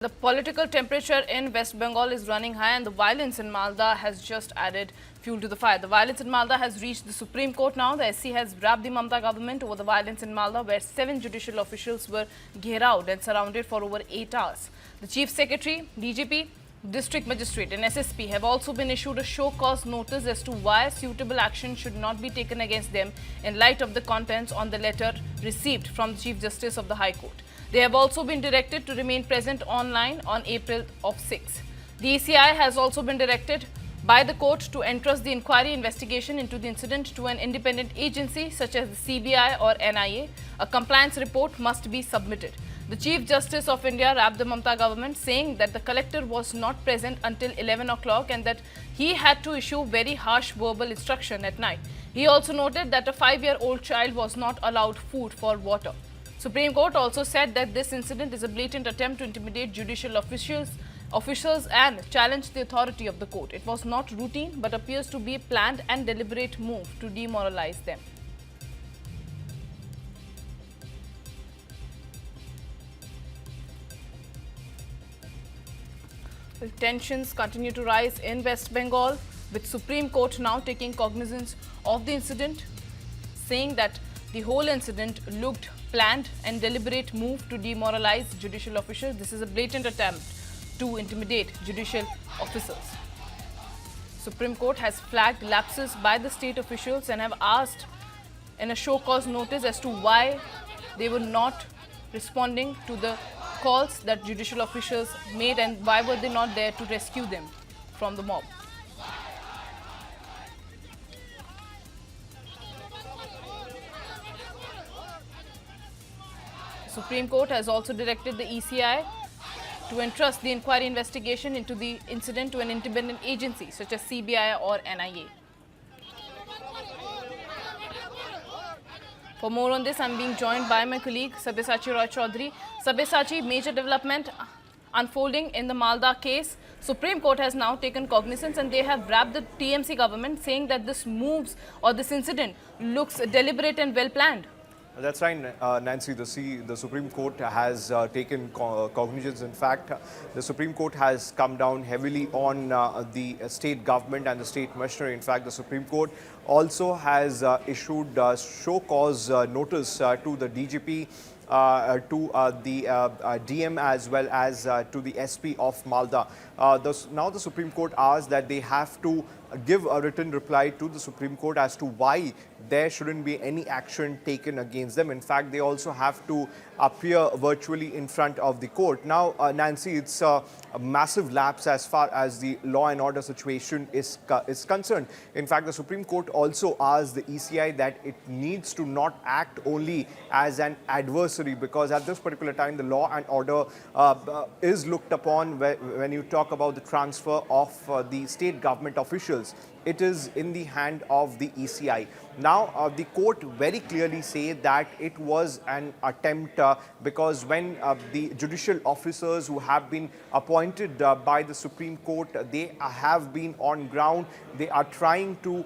The political temperature in West Bengal is running high and the violence in Malda has just added fuel to the fire. The violence in Malda has reached the Supreme Court now. The SC has grabbed the Mamata government over the violence in Malda, where 7 judicial officials were gherawed and surrounded for over 8 hours. The Chief Secretary, DGP, District Magistrate and SSP have also been issued a show cause notice as to why suitable action should not be taken against them in light of the contents on the letter received from the Chief Justice of the High Court. They have also been directed to remain present online on April of 6. The ECI has also been directed by the court to entrust the inquiry investigation into the incident to an independent agency such as the CBI or NIA. A compliance report must be submitted. The Chief Justice of India rapped the Mamata government, saying that the collector was not present until 11 o'clock and that he had to issue very harsh verbal instruction at night. He also noted that a 5-year-old child was not allowed food or water. Supreme Court also said that this incident is a blatant attempt to intimidate judicial officials and challenge the authority of the court. It was not routine but appears to be a planned and deliberate move to demoralize them. Well, tensions continue to rise in West Bengal, with Supreme Court now taking cognizance of the incident, saying that the whole incident looked planned and deliberate move to demoralize judicial officials. This is a blatant attempt to intimidate judicial officers. Supreme Court has flagged lapses by the state officials and have asked in a show cause notice as to why they were not responding to the calls that judicial officials made and why were they not there to rescue them from the mob. Supreme Court has also directed the ECI to entrust the inquiry investigation into the incident to an independent agency such as CBI or NIA. For more on this, I am being joined by my colleague Sabyasachi Roy Chaudhary. Sabyasachi, major development unfolding in the Malda case. Supreme Court has now taken cognizance and they have grabbed the TMC government, saying that this moves or this incident looks deliberate and well planned. That's right, Nancy. The Supreme Court has taken cognizance. In fact, the Supreme Court has come down heavily on the state government and the state machinery. In fact, the Supreme Court also has issued show cause notice to the DGP, to the DM as well as to the SP of Malda. Now the Supreme Court asked that they have to give a written reply to the Supreme Court as to why there shouldn't be any action taken against them. In fact, they also have to appear virtually in front of the court. Now, Nancy, it's a massive lapse as far as the law and order situation is concerned. In fact, the Supreme Court also asked the ECI that it needs to not act only as an adversary, because at this particular time, the law and order is looked upon when you talk about the transfer of the state government officials. It is in the hand of the ECI. Now, the court very clearly say that it was an attempt because when the judicial officers who have been appointed by the Supreme Court, they have been on ground. They are trying to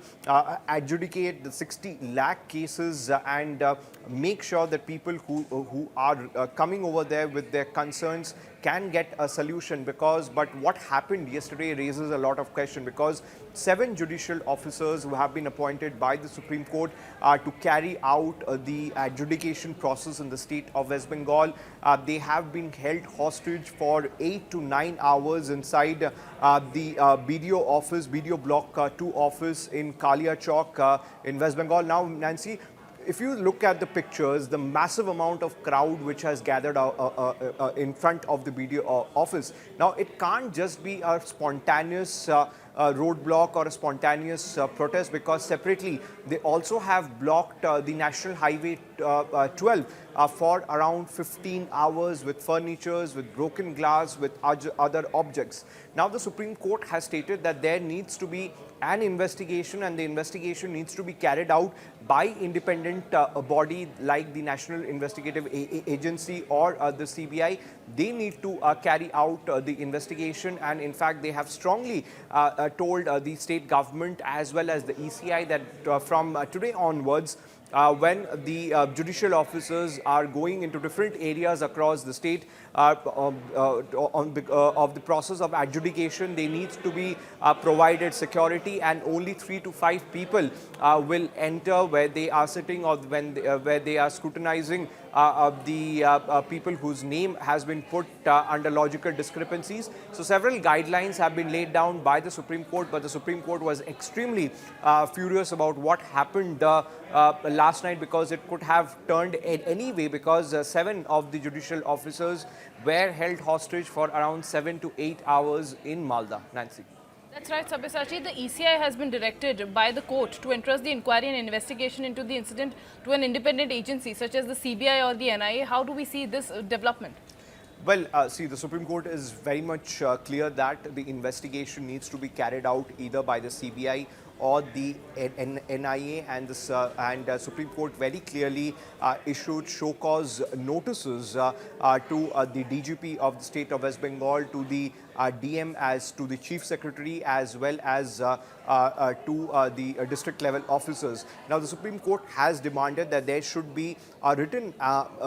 adjudicate the 60 lakh cases and make sure that people who are coming over there with their concerns can get a solution. But what happened yesterday raises a lot of question, because 7 judicial officers who have been appointed by the Supreme Court to carry out the adjudication process in the state of West Bengal, they have been held hostage for 8 to 9 hours inside the BDO office, BDO Block 2 office in Kalia Chowk in West Bengal. Now, Nancy, if you look at the pictures, the massive amount of crowd which has gathered in front of the BDO office. Now, it can't just be a spontaneous roadblock or a spontaneous protest, because separately they also have blocked the National Highway 12 for around 15 hours with furnitures, with broken glass, with other objects. Now, the Supreme Court has stated that there needs to be an investigation, and the investigation needs to be carried out by independent body like the National Investigative Agency or the CBI. They need to carry out the investigation, and in fact they have strongly told the state government as well as the ECI that from today onwards when the judicial officers are going into different areas across the state of the process of adjudication. They need to be provided security, and only 3 to 5 people will enter where they are sitting, or where they are scrutinizing the people whose name has been put under logical discrepancies. So several guidelines have been laid down by the Supreme Court, but the Supreme Court was extremely furious about what happened last night, because it could have turned in any way, because 7 of the judicial officers were held hostage for around 7 to 8 hours in Malda. Nancy. That's right, Sabyasachi. The ECI has been directed by the court to entrust the inquiry and investigation into the incident to an independent agency such as the CBI or the NIA. How do we see this development? Well, see, the Supreme Court is very much clear that the investigation needs to be carried out either by the CBI or the NIA, and the Supreme Court very clearly issued show cause notices to the DGP of the state of West Bengal, to the DM, as to the Chief Secretary, as well as to the district level officers. Now, the Supreme Court has demanded that there should be a written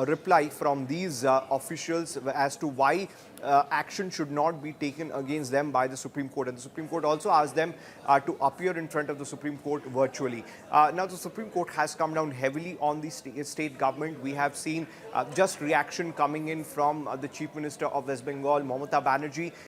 reply from these officials as to why action should not be taken against them by the Supreme Court. And the Supreme Court also asked them to appear in front of the Supreme Court virtually. Now, the Supreme Court has come down heavily on the state government. We have seen just reaction coming in from the Chief Minister of West Bengal, Mamata Banerjee.